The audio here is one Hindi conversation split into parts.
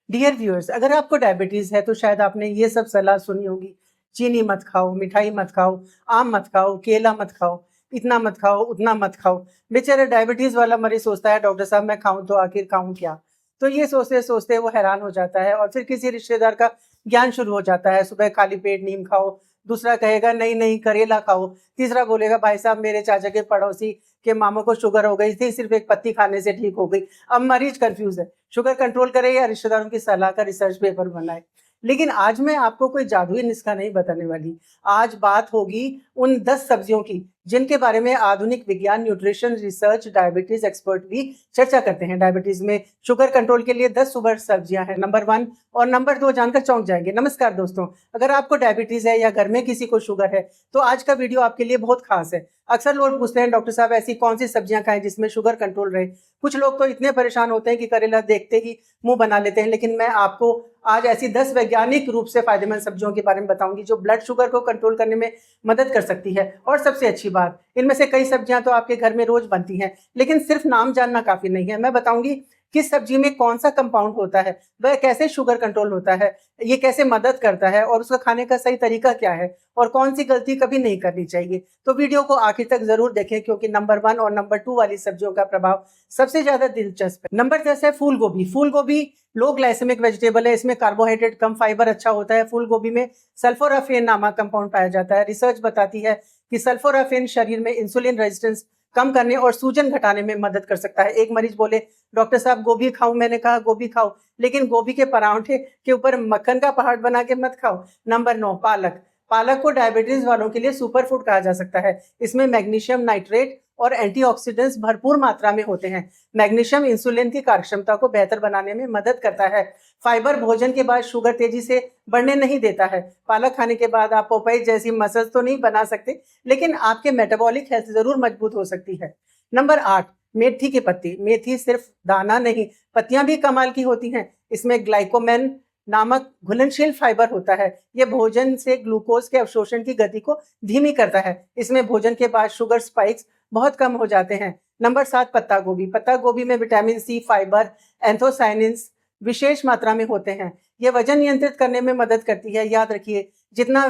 डियर व्यूअर्स, अगर आपको डायबिटीज है तो शायद आपने ये सब सलाह सुनी होगी। चीनी मत खाओ, मिठाई मत खाओ, आम मत खाओ, केला मत खाओ, इतना मत खाओ, उतना मत खाओ। बेचारा डायबिटीज वाला मरीज सोचता है डॉक्टर साहब मैं खाऊं तो आखिर खाऊं क्या। तो ये सोचते सोचते वो हैरान हो जाता है और फिर किसी रिश्तेदार का ज्ञान शुरू हो जाता है, सुबह खाली पेट नीम खाओ, दूसरा कहेगा नहीं नहीं करेला खाओ, तीसरा बोलेगा भाई साहब मेरे चाचा के पड़ोसी के मामों को शुगर हो गई थी, सिर्फ एक पत्ती खाने से ठीक हो गई। अब मरीज कंफ्यूज है, शुगर कंट्रोल करे या रिश्तेदारों की सलाह का रिसर्च पेपर बनाए। लेकिन आज मैं आपको कोई जादुई नुस्खा नहीं बताने वाली। आज बात होगी उन 10 सब्जियों की जिनके बारे में आधुनिक विज्ञान, न्यूट्रिशन रिसर्च, डायबिटीज एक्सपर्ट भी चर्चा करते हैं। डायबिटीज में शुगर कंट्रोल के लिए 10 सुपर सब्जियां हैं, नंबर 1 और नंबर 2 जानकर चौंक जाएंगे। नमस्कार दोस्तों, अगर आपको डायबिटीज है या घर में किसी को शुगर है तो आज का वीडियो आपके लिए बहुत खास है। अक्सर लोग पूछते हैं डॉक्टर साहब ऐसी कौन सी सब्जियां खाएं जिसमें शुगर कंट्रोल रहे। कुछ लोग तो इतने परेशान होते हैं कि करेला देखते ही मुंह बना लेते हैं, लेकिन मैं आपको आज ऐसी 10 वैज्ञानिक रूप से फायदेमंद सब्जियों के बारे में बताऊंगी जो ब्लड शुगर को कंट्रोल करने में मदद कर सकती है। और सबसे अच्छी बात, इनमें से कई सब्जियां तो आपके घर में रोज बनती हैं, लेकिन सिर्फ नाम जानना काफी नहीं है। मैं बताऊंगी किस सब्जी में कौन सा कंपाउंड होता है, वह कैसे शुगर कंट्रोल होता है, ये कैसे मदद करता है और उसका खाने का सही तरीका क्या है और कौन सी गलती कभी नहीं करनी चाहिए। तो वीडियो को आखिर तक जरूर देखें क्योंकि नंबर 1 और नंबर 2 वाली सब्जियों का प्रभाव सबसे ज्यादा दिलचस्प है। नंबर 10 है फूल गोभी। फूल गोभी लो ग्लाइसेमिक वेजिटेबल है, इसमें कार्बोहाइड्रेट कम, फाइबर अच्छा होता है। फूल गोभी में सल्फोराफेन नामक कंपाउंड पाया जाता है। रिसर्च बताती है कि सल्फोराफेन शरीर में इंसुलिन रेजिस्टेंस कम करने और सूजन घटाने में मदद कर सकता है। एक मरीज बोले डॉक्टर साहब गोभी खाऊं, मैंने कहा गोभी खाओ, लेकिन गोभी के परांठे के ऊपर मक्खन का पहाड़ बना के मत खाओ। नंबर 9 पालक। पालक को डायबिटीज वालों के लिए सुपर फूड कहा जा सकता है। इसमें मैग्नीशियम नाइट्रेट और एंटीऑक्सीडेंट्स भरपूर मात्रा में होते हैं। मैग्नीशियम इंसुलिन की कार्यक्षमता को बेहतर बनाने में मदद करता है। फाइबर भोजन के बाद शुगर तेजी से बढ़ने नहीं देता है। पालक खाने के बाद आप पोपाई जैसी मसल्स तो नहीं बना सकते, लेकिन आपके मेटाबॉलिक हेल्थ जरूर मजबूत हो सकती है। नंबर 8 मेथी के पत्ते। मेथी सिर्फ दाना नहीं, पत्तियां भी कमाल की होती हैं। इसमें ग्लाइकोमेन नामक घुलनशील फाइबर होता है। यह भोजन से ग्लूकोज के अवशोषण की गति को धीमी करता है। इसमें भोजन के बाद शुगर स्पाइक्स बहुत कम हो जाते हैं। नंबर 7 पत्ता गोभी। पत्ता गोभी में विटामिन सी, फाइबर, एंथोसाइनिन्स विशेष मात्रा में होते हैं। यह वजन नियंत्रित करने में मदद करती है। याद रखिए, जितना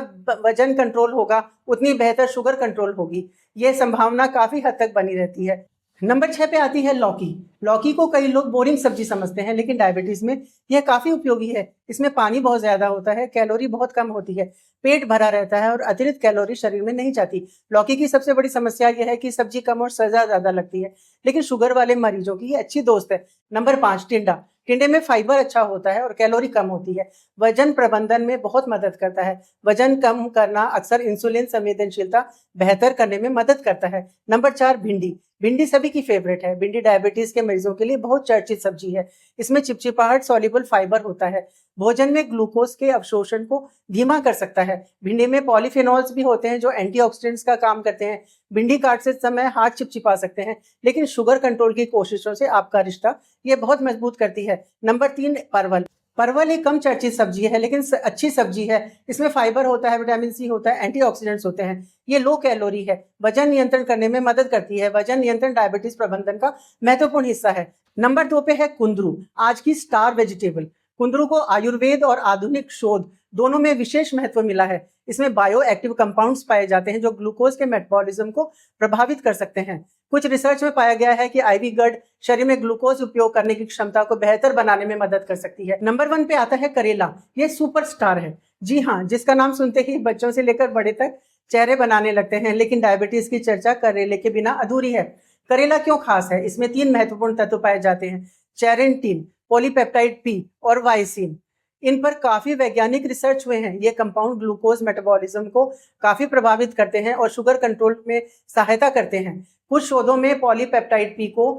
वजन कंट्रोल होगा उतनी बेहतर शुगर कंट्रोल होगी। यह संभावना काफी हद तक बनी रहती है। नंबर 6 पे आती है लौकी। लौकी को कई लोग बोरिंग सब्जी समझते हैं, लेकिन डायबिटीज में यह काफी उपयोगी है। इसमें पानी बहुत ज्यादा होता है, कैलोरी बहुत कम होती है, पेट भरा रहता है और अतिरिक्त कैलोरी शरीर में नहीं जाती। लौकी की सबसे बड़ी समस्या यह है कि सब्जी कम और सजा ज्यादा लगती है, लेकिन शुगर वाले मरीजों की ये अच्छी दोस्त है। नंबर 5 टिंडा। टिंडे में फाइबर अच्छा होता है और कैलोरी कम होती है। वजन प्रबंधन में बहुत मदद करता है। वजन कम करना अक्सर इंसुलिन संवेदनशीलता बेहतर करने में मदद करता है। नंबर 4 भिंडी। भिंडी सभी की फेवरेट है। भिंडी डायबिटीज के मरीजों के लिए बहुत चर्चित सब्जी है। इसमें चिपचिपाहट सॉल्युबल फाइबर होता है। भोजन में ग्लूकोज के अवशोषण को धीमा कर सकता है। भिंडी में पॉलीफेनॉल्स भी होते हैं जो एंटीऑक्सीडेंट्स का काम करते हैं। भिंडी काटते समय हाथ चिपचिपा सकते हैं, लेकिन शुगर कंट्रोल की कोशिशों से आपका रिश्ता ये बहुत मजबूत करती है। नंबर 3 परवल। परवल एक कम चर्चित सब्जी है, लेकिन अच्छी सब्जी है। इसमें फाइबर होता है, विटामिन सी होता है, एंटीऑक्सीडेंट्स होते हैं। ये लो कैलोरी है, वजन नियंत्रण करने में मदद करती है। वजन नियंत्रण डायबिटीज प्रबंधन का महत्वपूर्ण हिस्सा है। नंबर 2 पे है कुंदरू, आज की स्टार वेजिटेबल। कुंदरू को आयुर्वेद और आधुनिक शोध दोनों में विशेष महत्व मिला है। इसमें बायो एक्टिव कंपाउंड्स पाए जाते हैं जो ग्लूकोज के मेटाबॉलिज्म को प्रभावित कर सकते हैं। कुछ रिसर्च में पाया गया है कि आईवी गड शरीर में ग्लूकोज उपयोग करने की क्षमता को बेहतर बनाने में मदद कर सकती है। नंबर 1 पे आता है करेला। ये सुपरस्टार है। जी हाँ, जिसका नाम सुनते ही बच्चों से लेकर बड़े तक चेहरे बनाने लगते हैं, लेकिन डायबिटीज की चर्चा करेले के बिना अधूरी है। करेला क्यों खास है? इसमें 3 महत्वपूर्ण तत्व पाए जाते हैं, चेरेंटिन, पॉलीपेप्टाइड पी और वाइसिन। इन पर काफी वैज्ञानिक रिसर्च हुए हैं। ये कंपाउंड ग्लूकोज मेटाबॉलिज्म को काफी प्रभावित करते हैं और शुगर कंट्रोल में सहायता करते हैं। कुछ शोधों में पॉलीपेप्टाइड पी को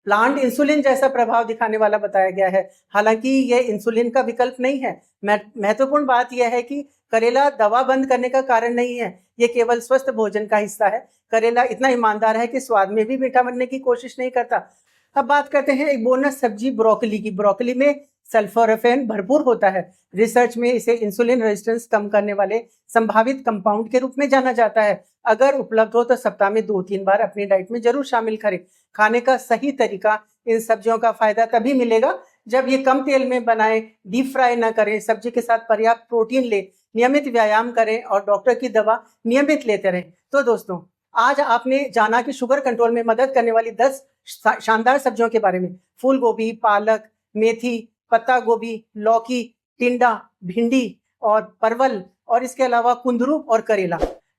प्लांट इंसुलिन जैसा प्रभाव दिखाने वाला बताया गया है। हालांकि यह इंसुलिन का विकल्प नहीं है। महत्वपूर्ण बात यह है कि करेला दवा बंद करने का कारण नहीं है, ये केवल स्वस्थ भोजन का हिस्सा है। करेला इतना ईमानदार है कि स्वाद में भी मीठा बनने की कोशिश नहीं करता। अब बात करते हैं एक बोनस सब्जी ब्रोकली की। ब्रोकली में सल्फोराफेन भरपूर होता है। रिसर्च में इसे इंसुलिन रेजिस्टेंस कम करने वाले संभावित कंपाउंड के रूप में जाना जाता है। अगर उपलब्ध हो तो सप्ताह में 2-3 बार अपनी डाइट में जरूर शामिल करें। खाने का सही तरीका, इन सब्जियों का फायदा तभी मिलेगा जब ये कम तेल में बनाएं, डीप फ्राई ना करें, सब्जी के साथ पर्याप्त प्रोटीन लें, नियमित व्यायाम करें और डॉक्टर की दवा नियमित लेते रहें। तो दोस्तों, आज आपने जाना कि शुगर कंट्रोल में मदद करने वाली 10 शानदार सब्जियों के बारे में। फूल गोभी, पालक, मेथी, पत्ता गोभी, लौकी, टिंडा, भिंडी और परवल, और इसके अलावा कुंदरू और करेला।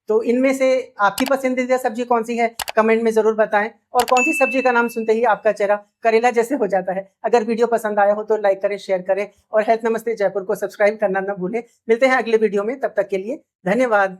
तो इनमें से आपकी पसंदीदा सब्जी कौन सी है, कमेंट में जरूर बताएं। और कौन सी सब्जी का नाम सुनते ही आपका चेहरा करेला जैसे हो जाता है। अगर वीडियो पसंद आया हो तो लाइक करें, शेयर करें और हेल्थ नमस्ते जयपुर को सब्सक्राइब करना न भूलें। मिलते हैं अगले वीडियो में, तब तक के लिए धन्यवाद।